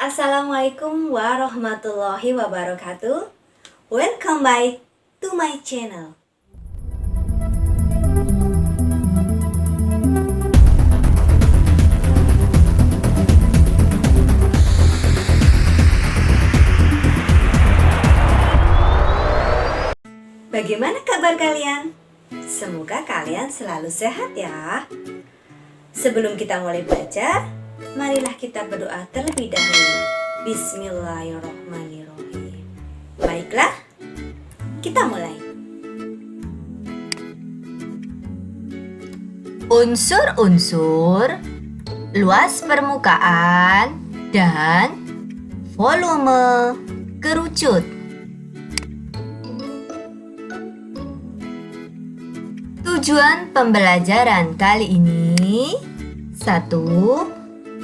Assalamualaikum warahmatullahi wabarakatuh. Welcome back to my channel. Bagaimana kabar kalian? Semoga kalian selalu sehat ya. Sebelum kita mulai belajar, marilah kita berdoa terlebih dahulu. Bismillahirrahmanirrahim. Baiklah, kita mulai. Unsur-unsur, luas permukaan, dan volume kerucut. Tujuan pembelajaran kali ini: 1.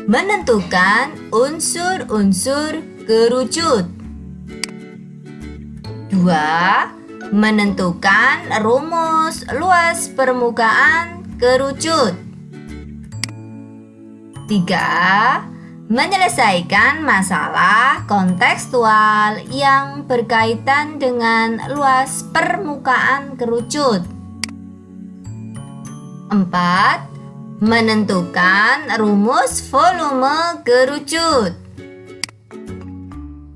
Menentukan unsur-unsur kerucut. 2. Menentukan rumus luas permukaan kerucut. 3. Menyelesaikan masalah kontekstual yang berkaitan dengan luas permukaan kerucut. 4. Menentukan rumus volume kerucut.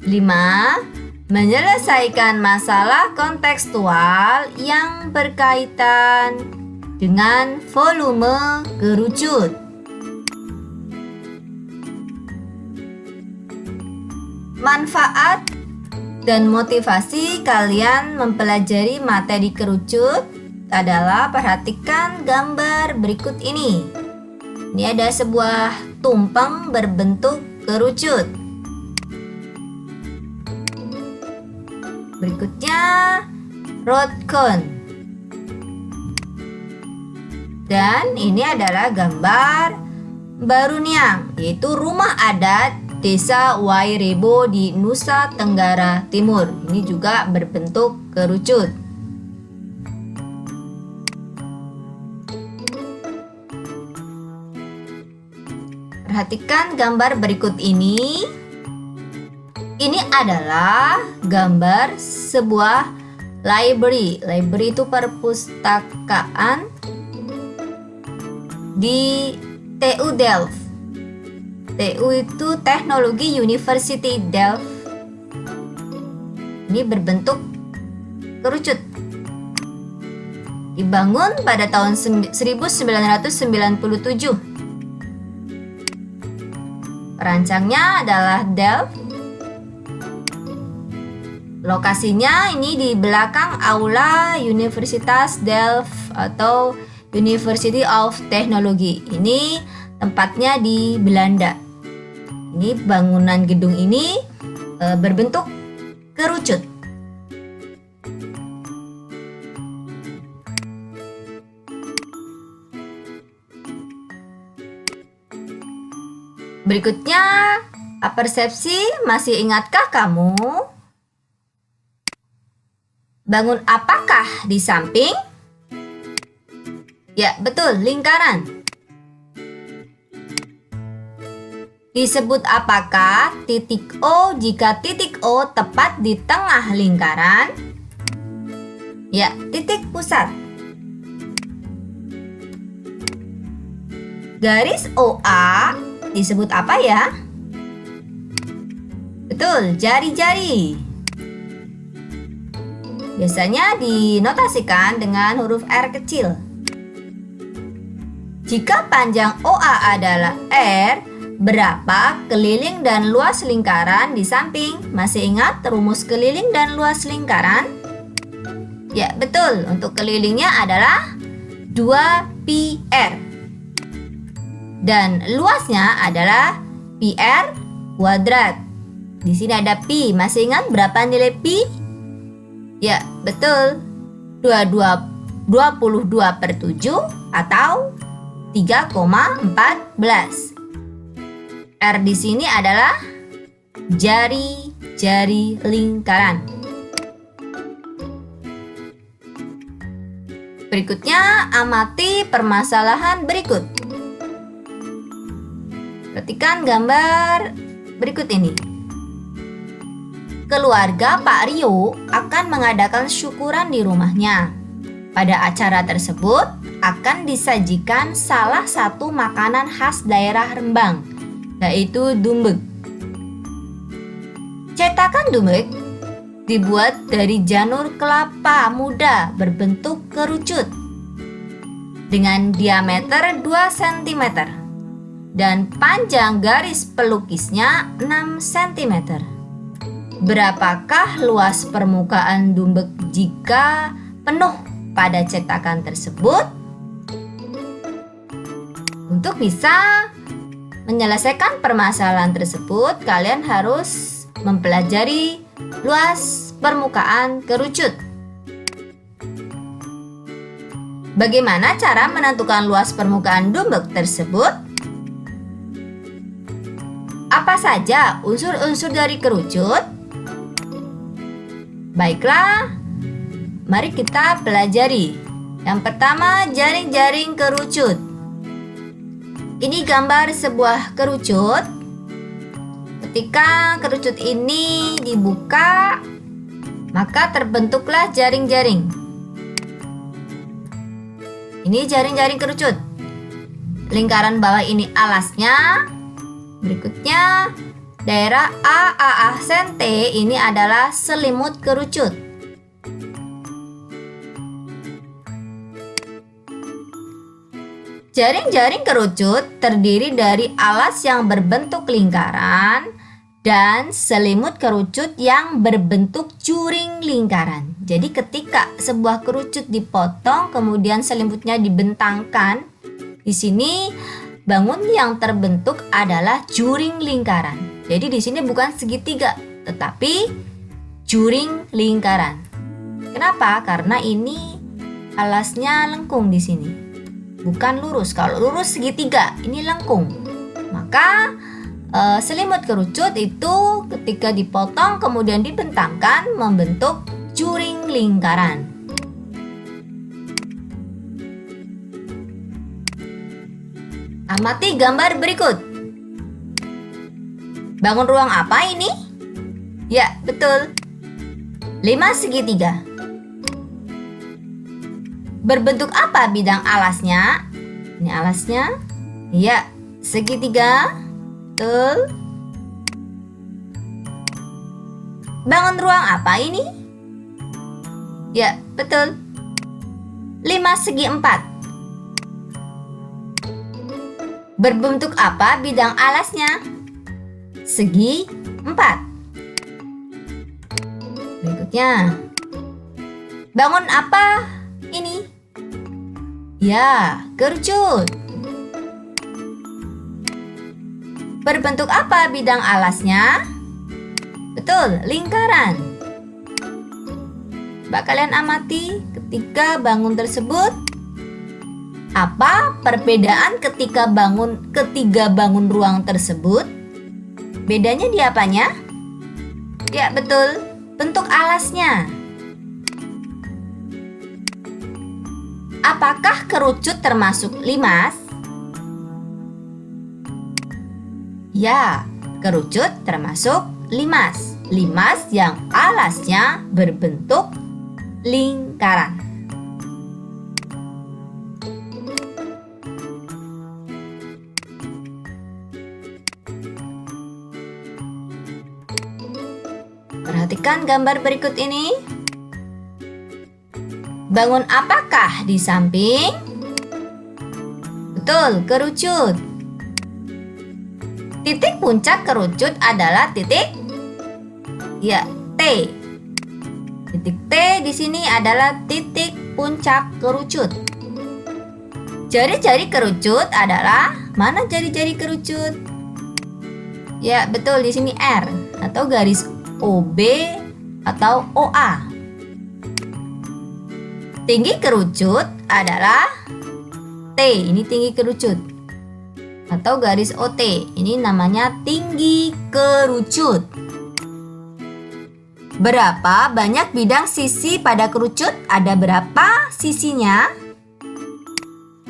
5. Menyelesaikan masalah kontekstual yang berkaitan dengan volume kerucut. Manfaat dan motivasi kalian mempelajari materi kerucut adalah perhatikan gambar berikut ini. Ini ada sebuah tumpeng berbentuk kerucut. Berikutnya road cone. Dan ini adalah gambar Baruniang, yaitu rumah adat Desa Wairebo di Nusa Tenggara Timur. Ini juga berbentuk kerucut. Perhatikan gambar berikut ini. Ini adalah gambar sebuah library. Library itu perpustakaan di TU Delft. TU itu Teknologi University Delft. Ini berbentuk kerucut. Dibangun pada tahun 1997. Perancangnya adalah Delft. Lokasinya ini di belakang aula Universitas Delft atau University of Technology. Ini tempatnya di Belanda. Ini bangunan gedung ini berbentuk kerucut. Berikutnya, persepsi. Masih ingatkah kamu? Bangun apakah di samping? Ya, betul, lingkaran. Disebut apakah titik O jika titik O tepat di tengah lingkaran? Ya, titik pusat. Garis OA disebut apa ya? Betul, jari-jari. Biasanya dinotasikan dengan huruf R kecil. Jika panjang OA adalah R, berapa keliling dan luas lingkaran di samping? Masih ingat rumus keliling dan luas lingkaran? Ya, betul. Untuk kelilingnya adalah 2πr. Dan luasnya adalah PR kuadrat. Di sini ada pi. Masih ingat berapa nilai pi? Ya, betul. 22/7 atau 3,14. R di sini adalah jari-jari lingkaran. Berikutnya, amati permasalahan berikut. Perhatikan gambar berikut ini. Keluarga Pak Rio akan mengadakan syukuran di rumahnya. Pada acara tersebut akan disajikan salah satu makanan khas daerah Rembang, yaitu dumbek. Cetakan dumbek dibuat dari janur kelapa muda berbentuk kerucut dengan diameter 2 cm dan panjang garis pelukisnya 6 cm. Berapakah luas permukaan dumbek jika penuh pada cetakan tersebut? Untuk bisa menyelesaikan permasalahan tersebut, kalian harus mempelajari luas permukaan kerucut. Bagaimana cara menentukan luas permukaan dumbek tersebut? Apa saja unsur-unsur dari kerucut? Baiklah, mari kita pelajari. Yang pertama, jaring-jaring kerucut. Ini gambar sebuah kerucut. Ketika kerucut ini dibuka, maka terbentuklah jaring-jaring. Ini jaring-jaring kerucut. Lingkaran bawah ini alasnya. Berikutnya, daerah A sente ini adalah selimut kerucut. Jaring-jaring kerucut terdiri dari alas yang berbentuk lingkaran dan selimut kerucut yang berbentuk juring lingkaran. Jadi ketika sebuah kerucut dipotong kemudian selimutnya dibentangkan, di sini bangun yang terbentuk adalah juring lingkaran. Jadi di sini bukan segitiga, tetapi juring lingkaran. Kenapa? Karena ini alasnya lengkung di sini. Bukan lurus. Kalau lurus segitiga, ini lengkung. Maka selimut kerucut itu ketika dipotong kemudian dibentangkan membentuk juring lingkaran. Amati gambar berikut. Bangun ruang apa ini? Ya, betul. 5 segitiga. Berbentuk apa bidang alasnya? Ini alasnya. Ya, segitiga. Betul. Bangun ruang apa ini? Ya, betul. 5 segi 4. Berbentuk apa bidang alasnya? Segi 4. Berikutnya. Bangun apa ini? Ya, kerucut. Berbentuk apa bidang alasnya? Betul, lingkaran. Coba kalian amati ketika bangun tersebut. Apa perbedaan ketika ketiga bangun ruang tersebut? Bedanya di apanya? Ya, betul, bentuk alasnya. Apakah kerucut termasuk limas? Ya, kerucut termasuk limas. Limas yang alasnya berbentuk lingkaran. Perhatikan gambar berikut ini. Bangun apakah di samping? Betul, kerucut. Titik puncak kerucut adalah titik ya, T. Titik T di sini adalah titik puncak kerucut. Jari-jari kerucut adalah mana jari-jari kerucut? Ya, betul, di sini R atau garis OB atau OA. Tinggi kerucut adalah T, ini tinggi kerucut. Atau garis OT, ini namanya tinggi kerucut. Berapa banyak bidang sisi pada kerucut? Ada berapa sisinya?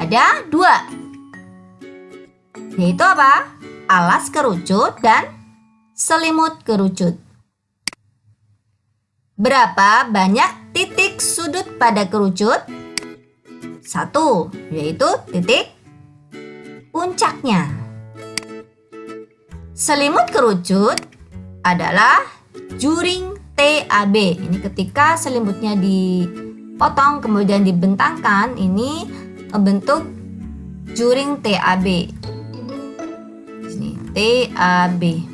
Ada 2. Yaitu apa? Alas kerucut dan selimut kerucut. Berapa banyak titik sudut pada kerucut? 1, yaitu titik puncaknya. Selimut kerucut adalah juring TAB. Ini ketika selimutnya dipotong kemudian dibentangkan, ini bentuk juring TAB. Ini TAB.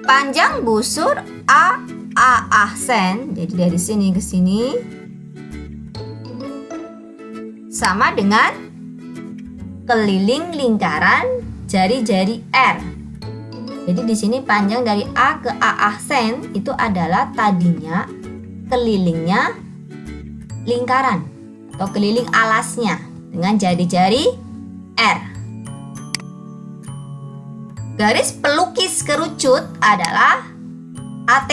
Panjang busur AA sen, jadi dari sini ke sini sama dengan keliling lingkaran jari-jari R. Jadi di sini panjang dari A ke AA sen itu adalah tadinya kelilingnya lingkaran atau keliling alasnya dengan jari-jari R. Garis pelukis kerucut adalah AT.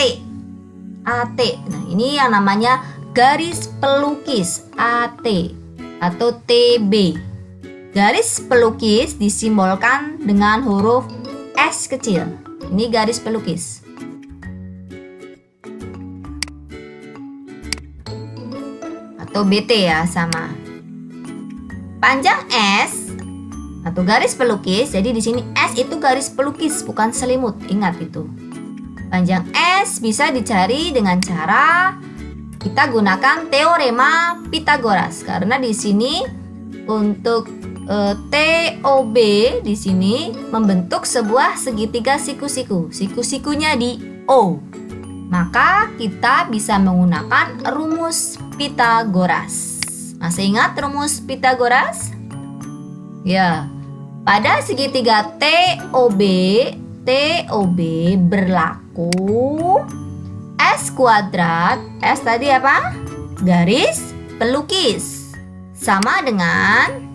AT. Nah, ini yang namanya garis pelukis AT atau TB. Garis pelukis disimbolkan dengan huruf S kecil. Ini garis pelukis. Atau BT ya, sama. Panjang S atau garis pelukis, jadi di sini S itu garis pelukis bukan selimut, ingat itu. Panjang S bisa dicari dengan cara kita gunakan teorema Pythagoras, karena di sini untuk TOB di sini membentuk sebuah segitiga siku-siku. Siku-sikunya di O. Maka kita bisa menggunakan rumus Pythagoras. Masih ingat rumus Pythagoras? Ya. Pada segitiga TOB berlaku S kuadrat, S tadi apa? Garis pelukis, sama dengan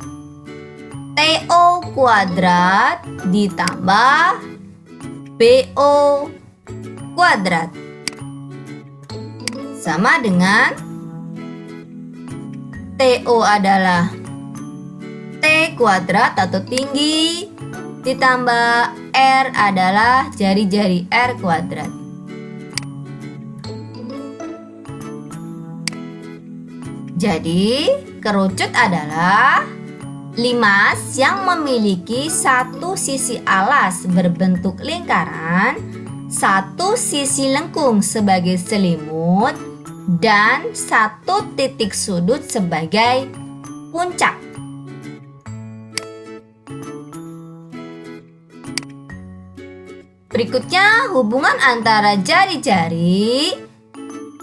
TO kuadrat ditambah BO kuadrat, sama dengan TO adalah T kuadrat atau tinggi ditambah R adalah jari-jari R kuadrat. Jadi kerucut adalah limas yang memiliki satu sisi alas berbentuk lingkaran, satu sisi lengkung sebagai selimut, dan satu titik sudut sebagai puncak. Berikutnya hubungan antara jari-jari,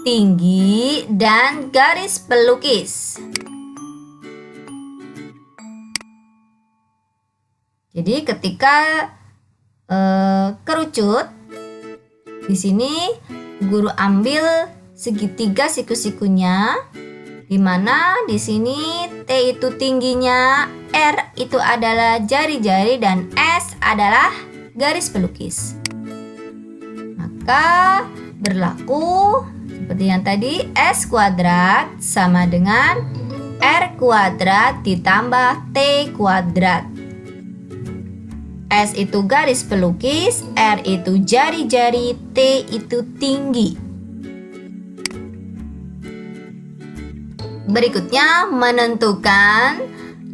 tinggi, dan garis pelukis. Jadi ketika kerucut, di sini guru ambil segitiga siku-sikunya, di mana di sini T itu tingginya, R itu adalah jari-jari, dan S adalah garis pelukis. Maka berlaku seperti yang tadi, S kuadrat sama dengan R kuadrat ditambah T kuadrat. S itu garis pelukis, R itu jari-jari, T itu tinggi. Berikutnya menentukan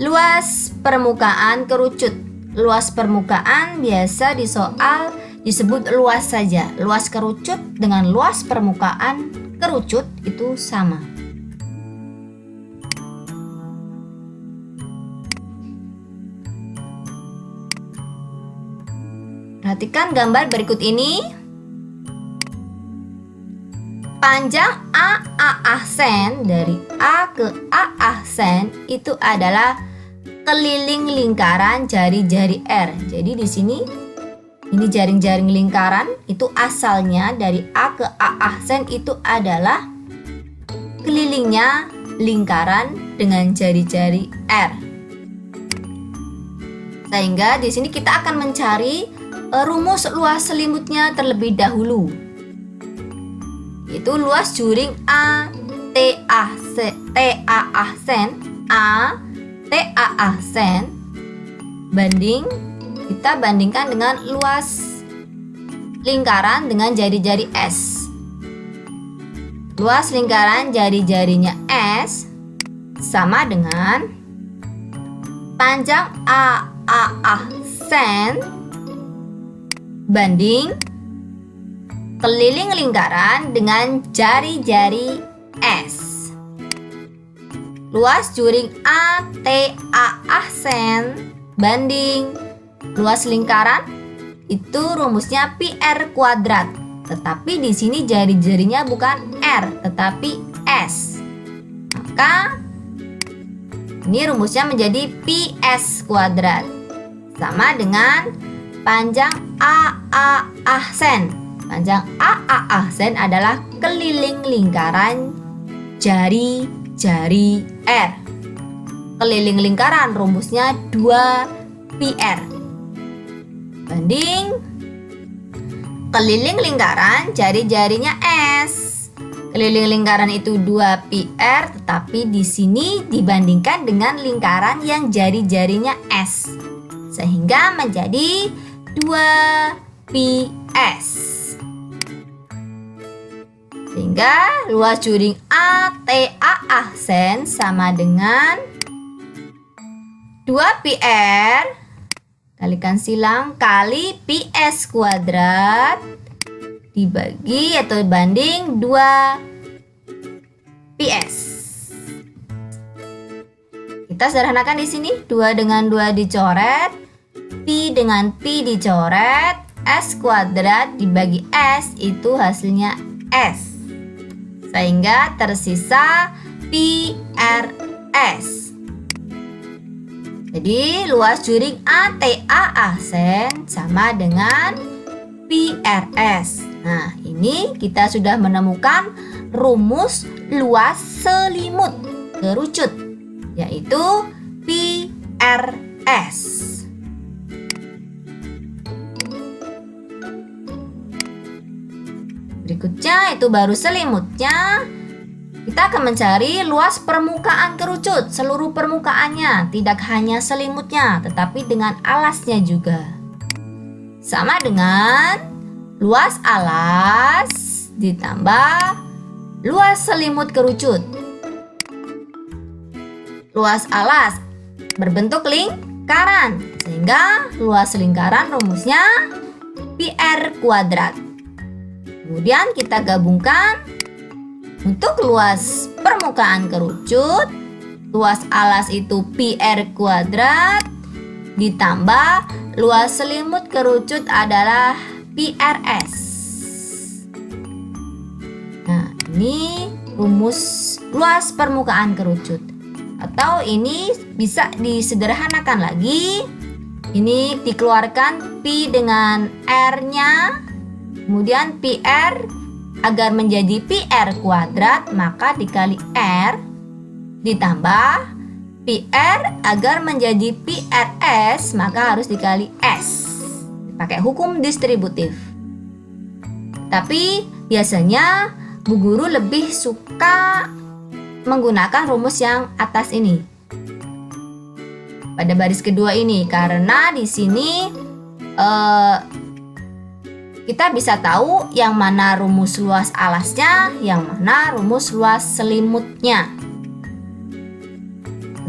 luas permukaan kerucut. Luas permukaan biasa di soal disebut luas saja. Luas kerucut dengan luas permukaan kerucut itu sama. Perhatikan gambar berikut ini. Panjang AA sen dari A ke AA sen itu adalah keliling lingkaran jari-jari R. Jadi di sini ini jaring-jaring lingkaran itu asalnya dari A ke AA sen itu adalah kelilingnya lingkaran dengan jari-jari R. Sehingga di sini kita akan mencari rumus luas selimutnya terlebih dahulu. Yaitu luas juring A TAA sen kita bandingkan dengan luas lingkaran dengan jari-jari S. Luas lingkaran jari-jarinya S sama dengan panjang AAA sen banding keliling lingkaran dengan jari-jari S. Luas juring ATA sen banding luas lingkaran itu rumusnya PR kuadrat. Tetapi di sini jari-jarinya bukan R tetapi S. Maka ini rumusnya menjadi PS kuadrat sama dengan panjang AAA sen. Panjang AAA sen adalah keliling lingkaran jari-jari R. Keliling lingkaran rumusnya 2PR banding keliling lingkaran jari-jarinya S. Keliling lingkaran itu 2PR, tetapi di sini dibandingkan dengan lingkaran yang jari-jarinya S, sehingga menjadi 2PS. Sehingga luas juring ATA sen sama dengan 2PR kalikan silang kali PS kuadrat dibagi atau banding 2PS. Kita sederhanakan di sini 2 dengan 2 dicoret, Pi dengan Pi dicoret, S kuadrat dibagi S itu hasilnya S. Sehingga tersisa PRS. Jadi luas juring ATA sen sama dengan PRS. Nah, ini kita sudah menemukan rumus luas selimut kerucut, yaitu PRS. Berikutnya itu baru selimutnya. Kita akan mencari luas permukaan kerucut, seluruh permukaannya, tidak hanya selimutnya, tetapi dengan alasnya juga. Sama dengan luas alas ditambah luas selimut kerucut. Luas alas berbentuk lingkaran, sehingga luas lingkaran rumusnya PR kuadrat. Kemudian kita gabungkan. Untuk luas permukaan kerucut, luas alas itu PR kuadrat ditambah luas selimut kerucut adalah PRS. Nah, ini rumus luas permukaan kerucut. Atau ini bisa disederhanakan lagi. Ini dikeluarkan Pi dengan R-nya, kemudian PR agar menjadi PR kuadrat maka dikali R ditambah PR agar menjadi PRS maka harus dikali S. Pakai hukum distributif. Tapi biasanya Bu Guru lebih suka menggunakan rumus yang atas ini. Pada baris kedua ini karena di sini kita bisa tahu yang mana rumus luas alasnya, yang mana rumus luas selimutnya.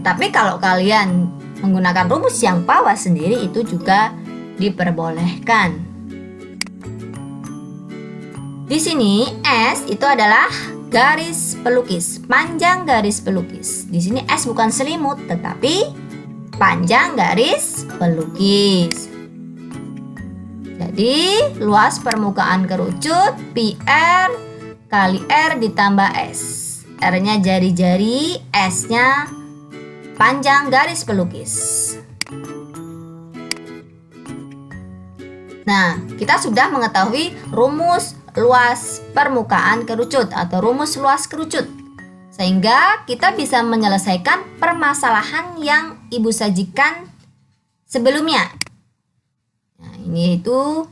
Tetapi kalau kalian menggunakan rumus yang bawah sendiri itu juga diperbolehkan. Di sini S itu adalah garis pelukis, panjang garis pelukis. Di sini S bukan selimut, tetapi panjang garis pelukis. Jadi luas permukaan kerucut PR kali R ditambah S. R-nya jari-jari, S-nya panjang garis pelukis. Nah, kita sudah mengetahui rumus luas permukaan kerucut atau rumus luas kerucut. Sehingga kita bisa menyelesaikan permasalahan yang Ibu sajikan sebelumnya. Nah, ini itu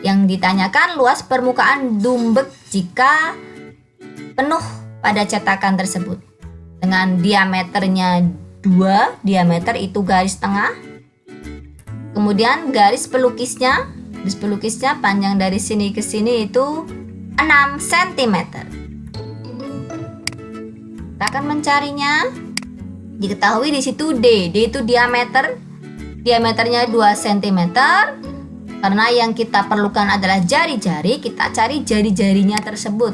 yang ditanyakan luas permukaan dumbek jika penuh pada cetakan tersebut dengan diameternya 2 diameter itu garis tengah. Kemudian garis pelukisnya panjang dari sini ke sini itu 6 cm. Kita akan mencarinya. Diketahui di situ D itu diameternya 2 cm. Karena yang kita perlukan adalah jari-jari, kita cari jari-jarinya tersebut.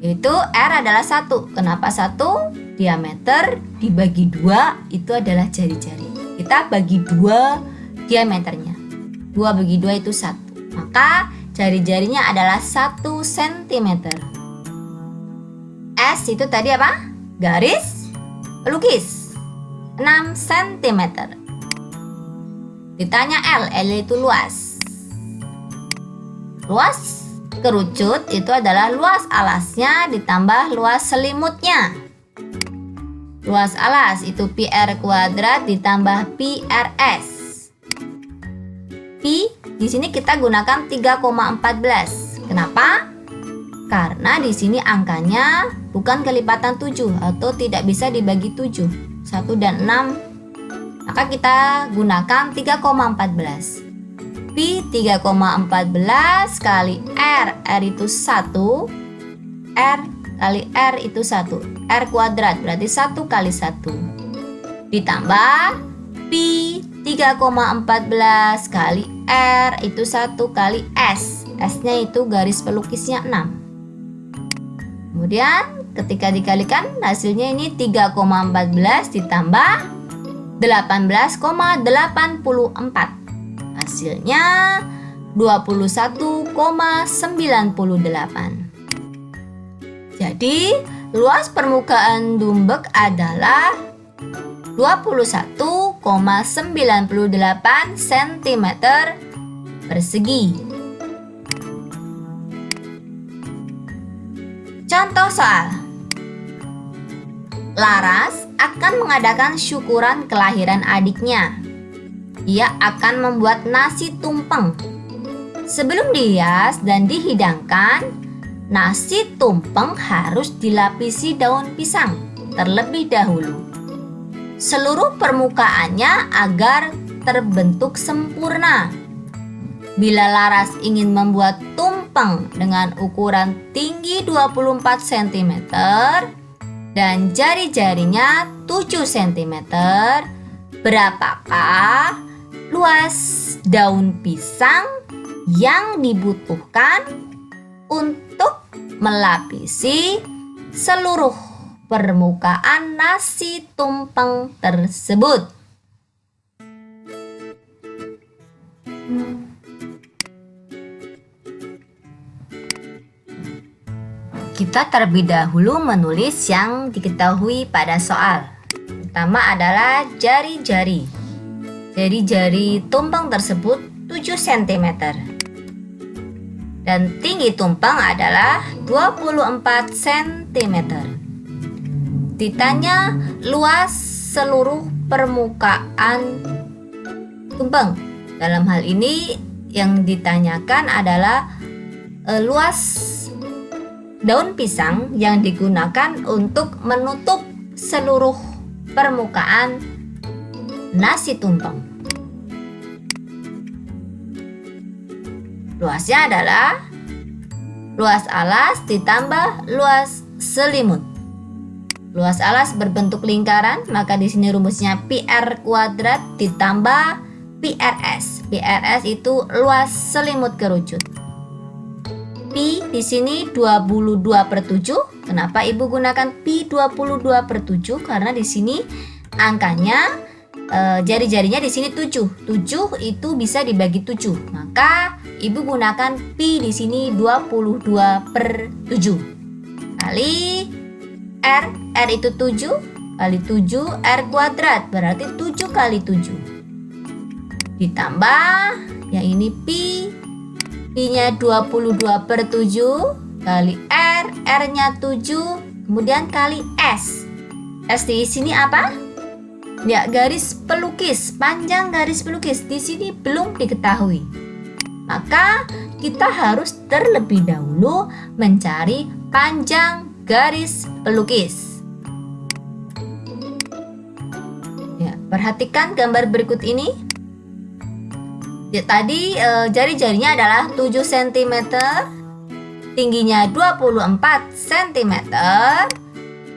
Yaitu R adalah 1. Kenapa 1? Diameter dibagi 2 itu adalah jari-jari. Kita bagi 2 diameternya. 2 bagi 2 itu 1. Maka jari-jarinya adalah 1 cm. S itu tadi apa? Garis pelukis 6 cm. Ditanya L itu luas. Luas kerucut itu adalah luas alasnya ditambah luas selimutnya. Luas alas itu pi r kuadrat ditambah pi rs. Pi di sini kita gunakan 3,14. Kenapa? Karena di sini angkanya bukan kelipatan 7 atau tidak bisa dibagi 7. 1 dan 6. Maka kita gunakan 3,14. Pi 3,14 kali R. R itu 1. R kali R itu 1. R kuadrat berarti 1 kali 1. Ditambah Pi 3,14 kali R itu 1 kali S. S-nya itu garis pelukisnya 6. Kemudian ketika dikalikan hasilnya ini 3,14 ditambah 18,84. Hasilnya 21,98. Jadi luas permukaan Dumbek adalah 21,98 cm persegi. Contoh soal. Laras akan mengadakan syukuran kelahiran adiknya. Ia akan membuat nasi tumpeng. Sebelum dihias dan dihidangkan, nasi tumpeng harus dilapisi daun pisang terlebih dahulu. Seluruh permukaannya agar terbentuk sempurna. Bila Laras ingin membuat tumpeng dengan ukuran tinggi 24 cm dan jari-jarinya 7 cm, berapakah luas daun pisang yang dibutuhkan untuk melapisi seluruh permukaan nasi tumpeng tersebut? Kita terlebih dahulu menulis yang diketahui pada soal. Pertama adalah jari-jari. Jari-jari tumpeng tersebut 7 cm. Dan tinggi tumpeng adalah 24 cm. Ditanya luas seluruh permukaan tumpeng. Dalam hal ini yang ditanyakan adalah luas daun pisang yang digunakan untuk menutup seluruh permukaan nasi tumpeng. Luasnya adalah luas alas ditambah luas selimut. Luas alas berbentuk lingkaran, maka di sini rumusnya pi r kuadrat ditambah pi rs. Pi rs itu luas selimut kerucut. Pi di sini 22/7. Kenapa Ibu gunakan pi 22/7? Karena di sini angkanya jari-jarinya di sini 7. 7 itu bisa dibagi 7. Maka Ibu gunakan pi di sini 22/7. Kali R. R itu 7 kali 7 R kuadrat berarti 7 kali 7. Ditambah yang ini pi. Pi-nya 22/7 kali R, R-nya 7, kemudian kali S. S di sini apa? Ya, garis pelukis, panjang garis pelukis. Di sini belum diketahui. Maka kita harus terlebih dahulu mencari panjang garis pelukis. Ya, perhatikan gambar berikut ini. Ya, tadi jari-jarinya adalah 7 cm, tingginya 24 cm.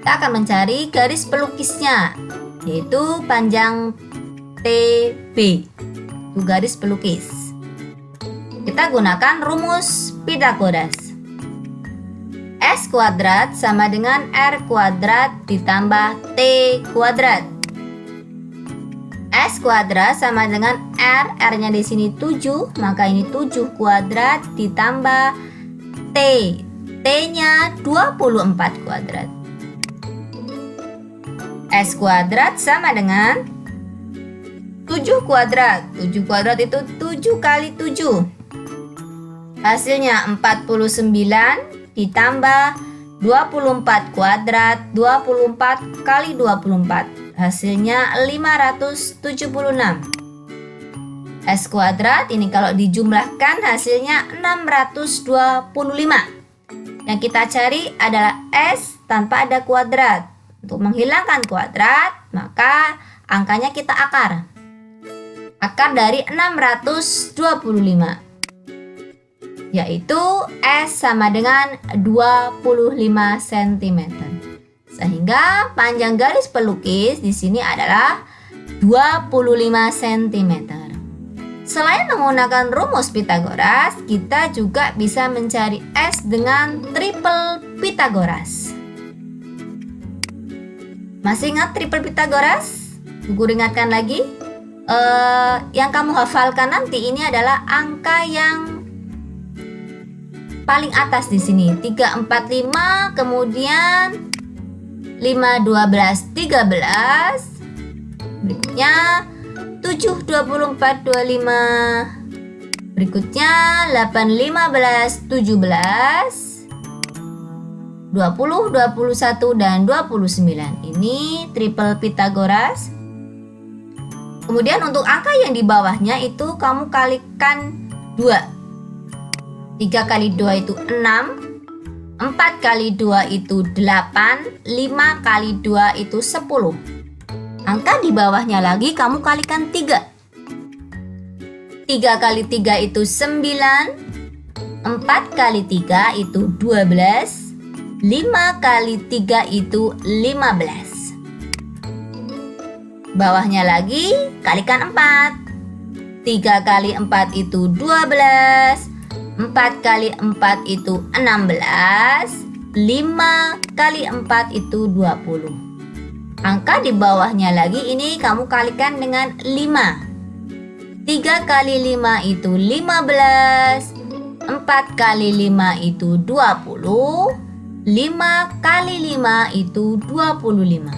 Kita akan mencari garis pelukisnya, yaitu panjang TB. Itu garis pelukis. Kita gunakan rumus Pythagoras. S kuadrat sama dengan R kuadrat ditambah T kuadrat. S kuadrat sama dengan R, R-nya di sini 7, maka ini 7 kuadrat ditambah T. T-nya 24 kuadrat. S kuadrat sama dengan 7 kuadrat. 7 kuadrat itu 7 kali 7. Hasilnya 49 ditambah 24 kuadrat, 24 kali 24. Hasilnya 576. S kuadrat ini kalau dijumlahkan hasilnya 625. Yang kita cari adalah S tanpa ada kuadrat. Untuk menghilangkan kuadrat, maka angkanya kita akar. Akar dari 625. Yaitu S sama dengan 25 cm. Sehingga panjang garis pelukis di sini adalah 25 cm. Selain menggunakan rumus Pythagoras, kita juga bisa mencari S dengan triple Pythagoras. Masih ingat triple Pythagoras? Guru ingatkan lagi. Yang kamu hafalkan nanti ini adalah angka yang paling atas di sini 3, 4, 5, kemudian 5, 12, 13, berikutnya 7, 24, 25, berikutnya 8, 15, 17, 20, 21, dan 29. Ini triple Pythagoras. Kemudian untuk angka yang di bawahnya itu kamu kalikan 2. 3 kali 2 itu 6, 4 kali 2 itu 8, 5 kali 2 itu 10. Angka di bawahnya lagi kamu kalikan 3. 3 kali 3 itu 9, 4 kali 3 itu 12, 5 kali 3 itu 15. Bawahnya lagi kalikan 4. 3 kali 4 itu 12, 4 kali 4 itu 16, 5 kali 4 itu 20. Angka di bawahnya lagi ini kamu kalikan dengan 5. 3 kali 5 itu 15, 4 kali 5 itu 20, 5 kali 5 itu 25.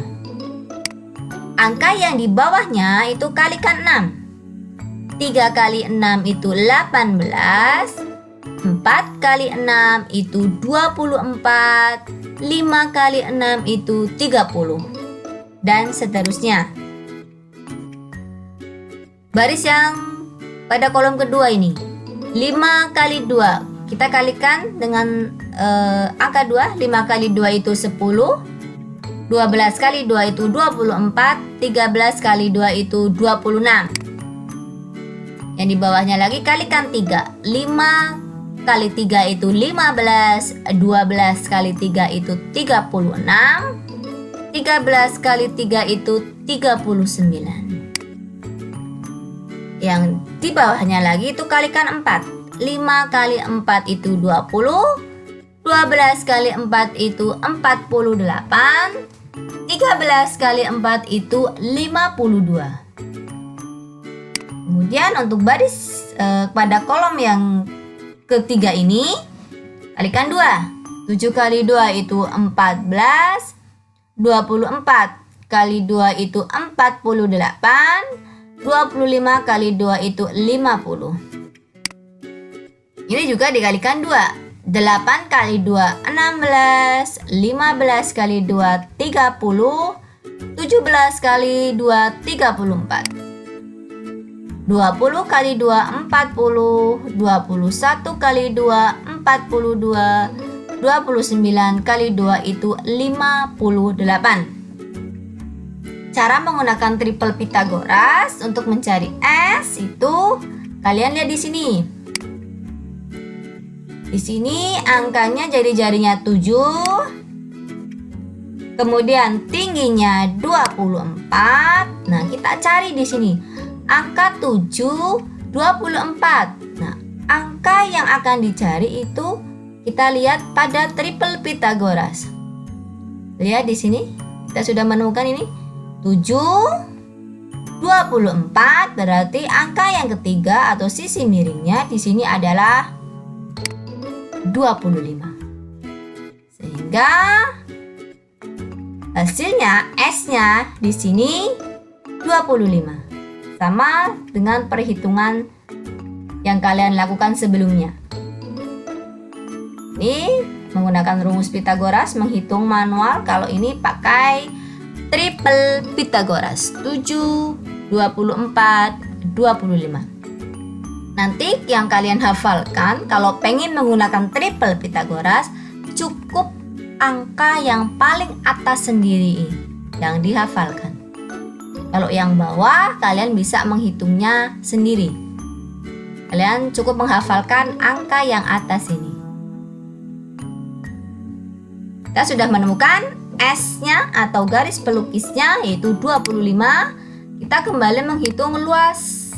Angka yang di bawahnya itu kalikan 6. 3 kali 6 itu 18, 4 kali 6 itu 24, 5 kali 6 itu 30, dan seterusnya. Baris yang pada kolom kedua ini 5 kali 2, kita kalikan dengan angka 2. 5 kali 2 itu 10, 12 kali 2 itu 24, 13 kali 2 itu 26. Yang di bawahnya lagi kalikan 3. 5 kali 3 itu 15, 12 kali 3 itu 36, 13 kali 3 itu 39. Yang di bawahnya lagi itu kalikan 4. 5 kali 4 itu 20, 12 kali 4 itu 48, 13 kali 4 itu 52. Kemudian untuk baris pada kolom yang ketiga ini kalikan 2. 7 kali 2 itu 14, 24 kali 2 itu 48, 25 kali 2 itu 50. Ini juga dikalikan 2. 8 kali 2 16, 15 kali 2 30, 17 kali 2 34. 20 kali 2 40, 21 kali 2 42, 29 kali 2 itu 58. cara menggunakan triple Pythagoras untuk mencari S itu kalian lihat di sini. Di sini angkanya jari-jarinya 7. Kemudian tingginya 24. Nah, kita cari di sini. Angka 7, 24. Nah, angka yang akan dicari itu kita lihat pada triple Pythagoras. Lihat di sini, kita sudah menemukan ini 7, 24, berarti angka yang ketiga atau sisi miringnya di sini adalah 25. Sehingga hasilnya S-nya di sini 25. Sama dengan perhitungan yang kalian lakukan sebelumnya. Ini menggunakan rumus Pythagoras, menghitung manual. Kalau ini pakai triple Pythagoras 7, 24, 25. Nanti yang kalian hafalkan, kalau pengen menggunakan triple Pythagoras, cukup angka yang paling atas sendiri yang dihafalkan. Kalau yang bawah, kalian bisa menghitungnya sendiri. Kalian cukup menghafalkan angka yang atas ini. Kita sudah menemukan S-nya atau garis pelukisnya yaitu 25. Kita kembali menghitung luas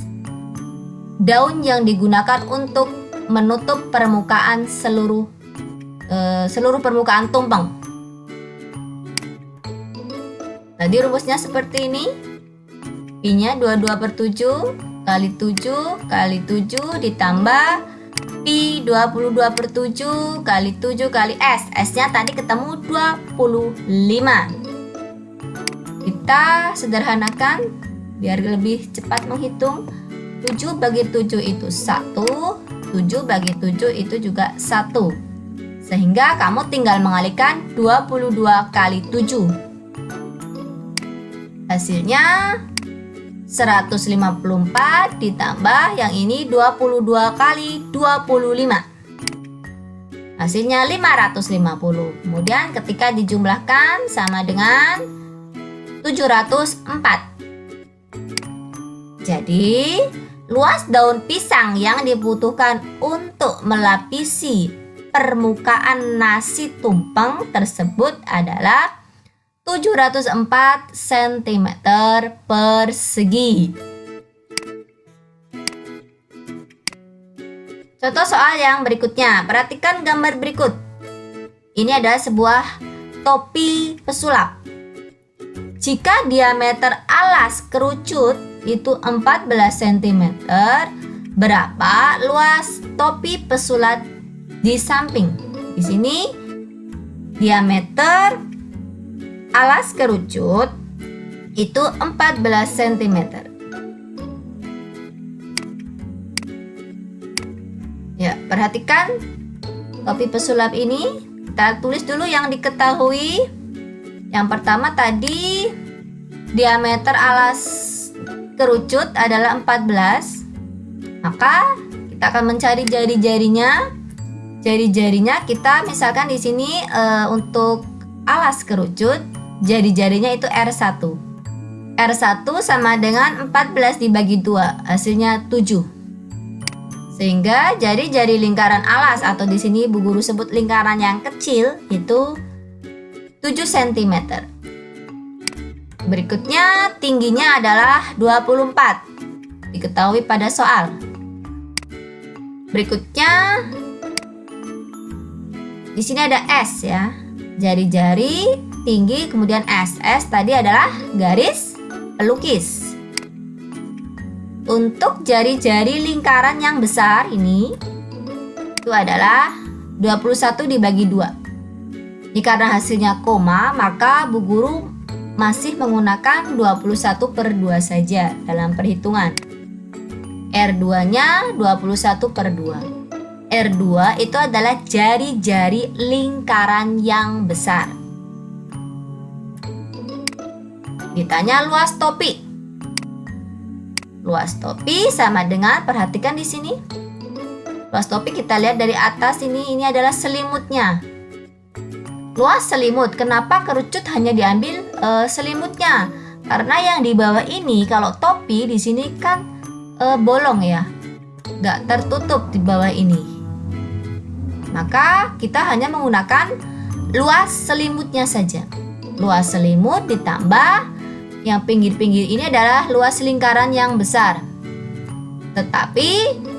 daun yang digunakan untuk menutup permukaan seluruh permukaan tumpeng. Tadi rumusnya seperti ini. Pi-nya 22/7 kali 7 kali 7 ditambah Pi 22/7 kali 7 kali S. S-nya tadi ketemu 25. Kita sederhanakan biar lebih cepat menghitung. 7 bagi 7 itu 1, 7 bagi 7 itu juga 1. Sehingga kamu tinggal mengalihkan 22 kali 7. Hasilnya 154 ditambah yang ini 22 kali 25. Hasilnya 550. Kemudian ketika dijumlahkan sama dengan 704. Jadi luas daun pisang yang dibutuhkan untuk melapisi permukaan nasi tumpeng tersebut adalah 704 cm persegi. Contoh soal yang berikutnya, perhatikan gambar berikut. Ini adalah sebuah topi pesulap. Jika diameter alas kerucut itu 14 cm, berapa luas topi pesulap di samping? Di sini diameter alas kerucut itu 14 cm. Ya, perhatikan topi pesulap ini. Kita tulis dulu yang diketahui. Yang pertama tadi diameter alas kerucut adalah 14. Maka kita akan mencari jari-jarinya. Jari-jarinya kita misalkan di sini untuk alas kerucut, jari-jarinya itu R1. R1 sama dengan 14 dibagi 2, hasilnya 7. Sehingga jari-jari lingkaran alas atau di sini Bu Guru sebut lingkaran yang kecil itu 7 cm. Berikutnya tingginya adalah 24. Diketahui pada soal. Berikutnya di sini ada S ya. Jari-jari, tinggi, kemudian S. S tadi adalah garis pelukis. Untuk jari-jari lingkaran yang besar ini itu adalah 21 dibagi 2. Ini karena hasilnya koma, maka Bu Guru masih menggunakan 21/2 saja dalam perhitungan. R2-nya 21/2. R2 itu adalah jari-jari lingkaran yang besar. Ditanya luas topi. Luas topi sama dengan, perhatikan di sini. Luas topi kita lihat dari atas ini adalah selimutnya. Luas selimut, kenapa kerucut hanya diambil selimutnya? Karena yang di bawah ini kalau topi di sini kan bolong ya, nggak tertutup di bawah ini. Maka kita hanya menggunakan luas selimutnya saja. Luas selimut ditambah yang pinggir-pinggir ini adalah luas lingkaran yang besar. Tetapi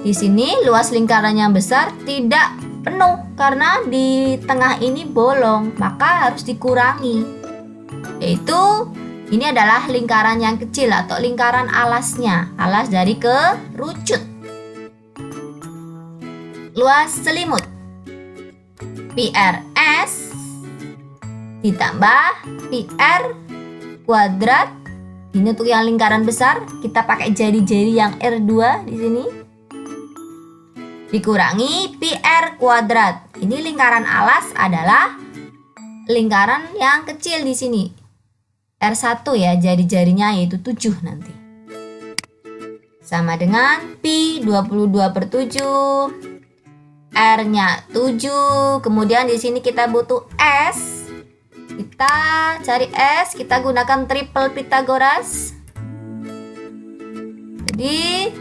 di sini luas lingkaran yang besar tidak penuh karena di tengah ini bolong, maka harus dikurangi. Yaitu ini adalah lingkaran yang kecil atau lingkaran alasnya, alas dari kerucut. Luas selimut PRS ditambah PR kuadrat. Ini untuk yang lingkaran besar, kita pakai jari-jari yang R2 di sini. Dikurangi PR kuadrat. Ini lingkaran alas adalah lingkaran yang kecil di sini. R1 ya, jari-jarinya yaitu 7 nanti. Sama dengan Pi 22/7. R-nya 7. Kemudian di sini kita butuh S. Kita cari S, kita gunakan triple Pythagoras. Jadi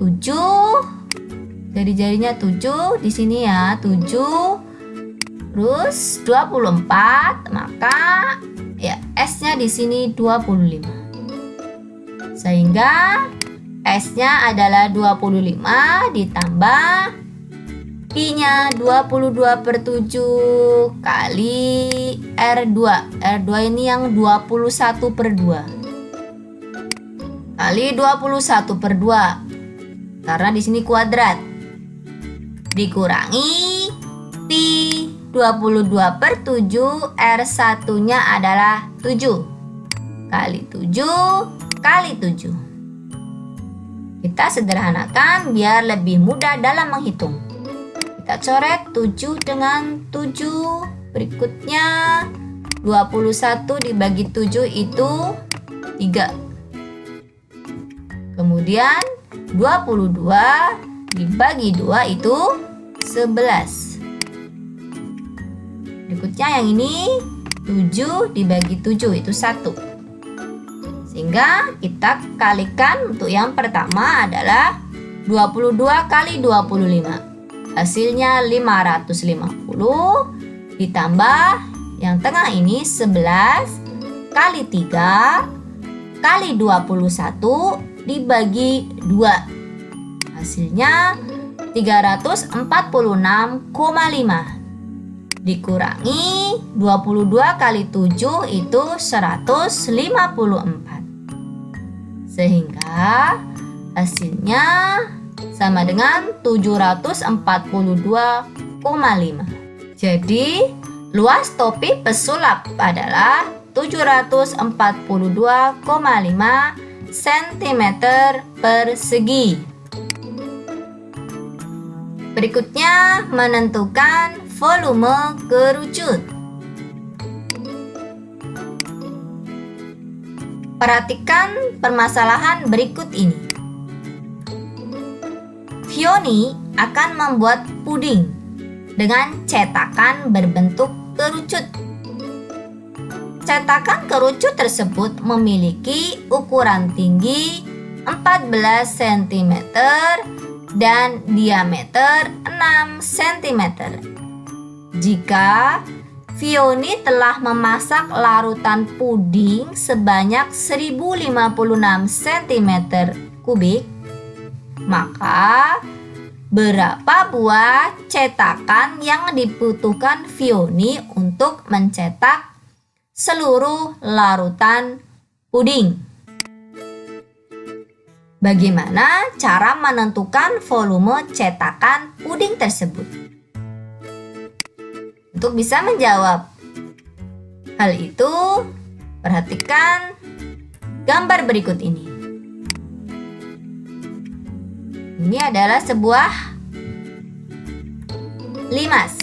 7, jari-jarinya 7 di sini ya, 7. Terus 24, maka ya S-nya di sini 25. Sehingga S-nya adalah 25 ditambah Pi-nya 22/7 kali R2. R2 ini yang 21/2. Kali 21/2. Karena di sini kuadrat. Dikurangi Pi 22/7, R1-nya adalah 7. Kali 7 kali 7. Kita sederhanakan biar lebih mudah dalam menghitung. Kita coret 7 dengan 7. Berikutnya 21 dibagi 7 itu 3. Kemudian 22 dibagi 2 itu 11. Berikutnya yang ini 7 dibagi 7 itu 1. Sehingga kita kalikan untuk yang pertama adalah 22 kali 25. Hasilnya 550 ditambah yang tengah ini 11 kali 3 kali 21 dibagi 2. Hasilnya 346,5 dikurangi 22 kali 7 itu 154. Sehingga hasilnya sama dengan 742,5. Jadi, luas topi pesulap adalah 742,5 cm persegi. Berikutnya, menentukan volume kerucut. Perhatikan permasalahan berikut ini. Fioni akan membuat puding dengan cetakan berbentuk kerucut. Cetakan kerucut tersebut memiliki ukuran tinggi 14 cm dan diameter 6 cm. Jika Fioni telah memasak larutan puding sebanyak 1056 cm kubik, maka berapa buah cetakan yang dibutuhkan Fioni untuk mencetak seluruh larutan puding? Bagaimana cara menentukan volume cetakan puding tersebut? Untuk bisa menjawab hal itu, perhatikan gambar berikut ini. Ini adalah sebuah limas.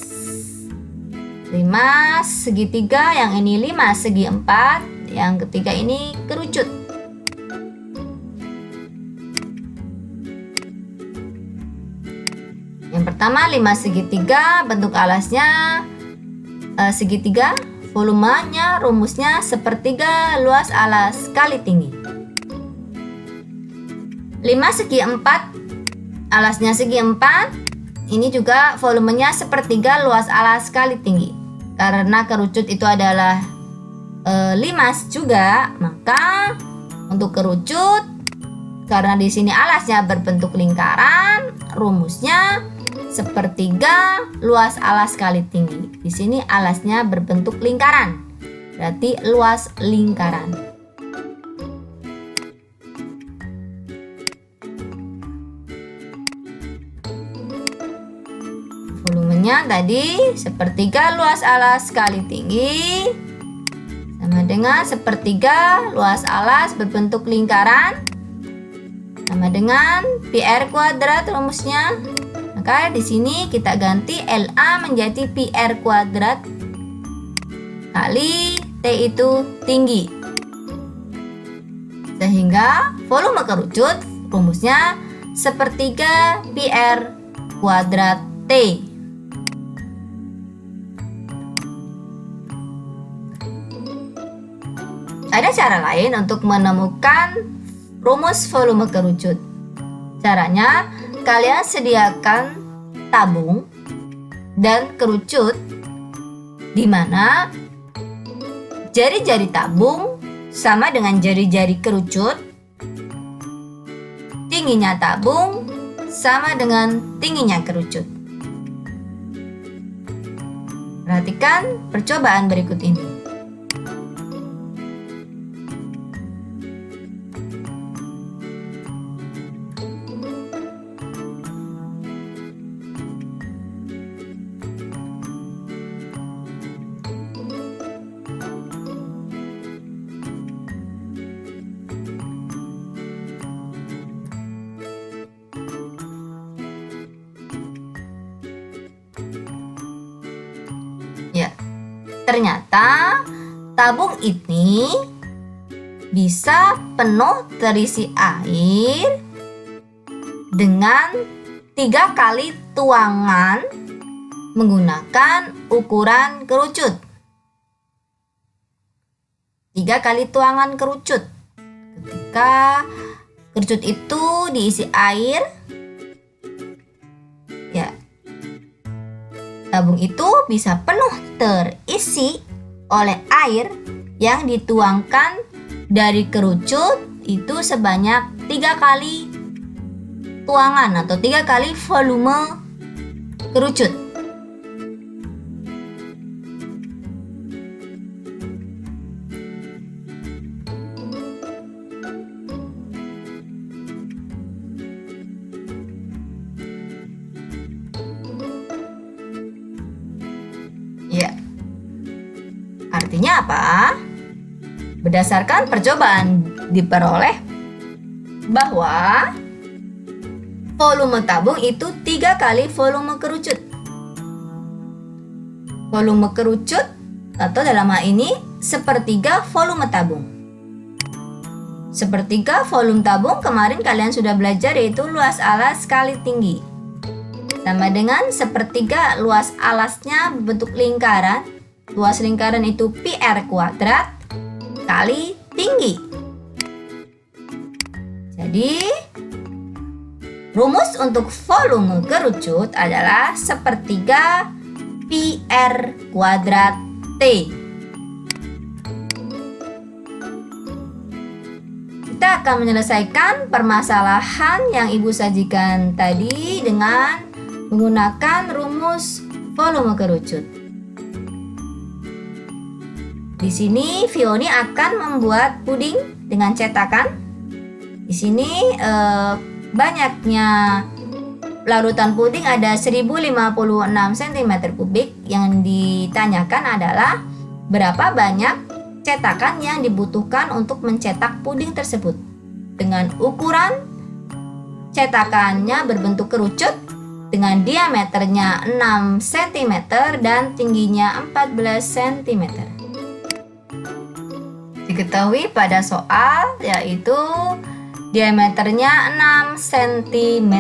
Limas segitiga, yang ini limas segi 4, yang ketiga ini kerucut. Yang pertama limas segitiga, bentuk alasnya segitiga, volumenya rumusnya sepertiga luas alas kali tinggi. 5 segi 4, alasnya segi 4. Ini juga volumenya sepertiga luas alas kali tinggi. Karena kerucut itu adalah 5 juga, maka untuk kerucut, karena di sini alasnya berbentuk lingkaran, rumusnya sepertiga luas alas kali tinggi. Di sini alasnya berbentuk lingkaran, berarti luas lingkaran. Volumenya tadi sepertiga luas alas kali tinggi sama dengan sepertiga luas alas berbentuk lingkaran sama dengan PR kuadrat rumusnya. Maka di sini kita ganti LA menjadi PR kuadrat kali T itu tinggi. Sehingga volume kerucut rumusnya sepertiga PR kuadrat T. Ada cara lain untuk menemukan rumus volume kerucut. Caranya, kalian sediakan tabung dan kerucut di mana jari-jari tabung sama dengan jari-jari kerucut. Tingginya tabung sama dengan tingginya kerucut. Perhatikan percobaan berikut ini. Ya, ternyata tabung ini bisa penuh terisi air dengan 3 kali tuangan menggunakan ukuran kerucut. 3 kali tuangan kerucut. Ketika kerucut itu diisi air, ya, tabung itu bisa penuh terisi oleh air yang dituangkan dari kerucut itu sebanyak 3 kali tuangan atau 3 kali volume kerucut. Ya, artinya apa? Berdasarkan percobaan diperoleh bahwa volume tabung itu 3 kali volume kerucut. Volume kerucut atau dalam hal ini sepertiga volume tabung. Sepertiga volume tabung kemarin kalian sudah belajar, yaitu luas alas kali tinggi. Sama dengan sepertiga luas alasnya berbentuk lingkaran. Luas lingkaran itu PR kuadrat kali tinggi. Jadi, rumus untuk volume kerucut adalah sepertiga PR kuadrat T. Kita akan menyelesaikan permasalahan yang Ibu sajikan tadi dengan menggunakan rumus volume kerucut. Di sini Vioni akan membuat puding dengan cetakan. Di sini banyaknya larutan puding ada 1056 cm3. Yang ditanyakan adalah berapa banyak cetakan yang dibutuhkan untuk mencetak puding tersebut. Dengan ukuran cetakannya berbentuk kerucut dengan diameternya 6 cm dan tingginya 14 cm. Diketahui pada soal yaitu diameternya 6 cm.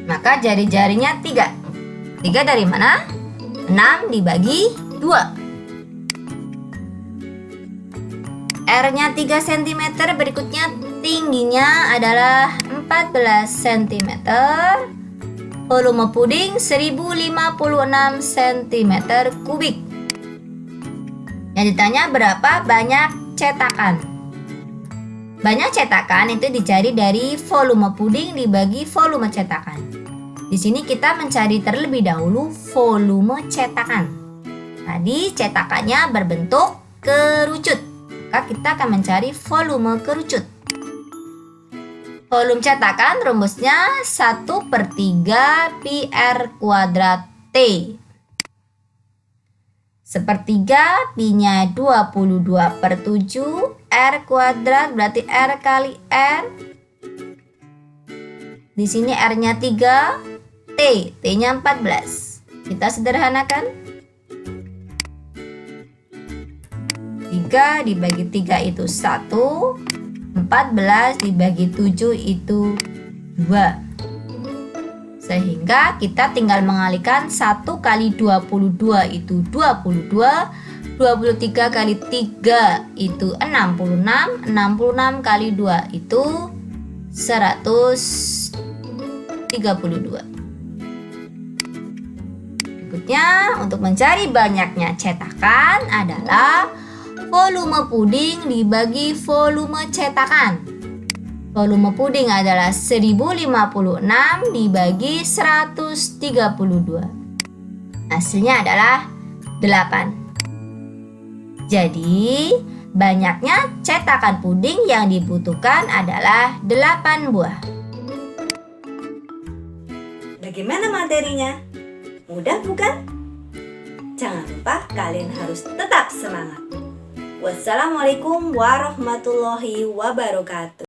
Maka jari-jarinya 3. 3 dari mana? 6 dibagi 2. R-nya 3 cm, berikutnya tingginya adalah 14 cm. Volume puding 1056 cm kubik. Yang ditanya berapa banyak cetakan. Banyak cetakan itu dicari dari volume puding dibagi volume cetakan. Di sini kita mencari terlebih dahulu volume cetakan. Tadi cetakannya berbentuk kerucut. Maka kita akan mencari volume kerucut. Volume cetakan rumusnya 1/3 pi R kuadrat T. Sepertiga pi-nya 22/7, R kuadrat berarti R kali R. Di sini R-nya 3, T-nya 14. Kita sederhanakan. 3 dibagi 3 itu 1, 14 dibagi 7 itu 2. Sehingga kita tinggal mengalihkan 1 kali 22 itu 22, 23 kali 3 itu 66, 66 kali 2 itu 132. Berikutnya untuk mencari banyaknya cetakan adalah volume puding dibagi volume cetakan. Volume puding adalah 1056 dibagi 132. Hasilnya adalah 8. Jadi, banyaknya cetakan puding yang dibutuhkan adalah 8 buah. Bagaimana materinya? Mudah bukan? Jangan lupa kalian harus tetap semangat. Wassalamualaikum warahmatullahi wabarakatuh.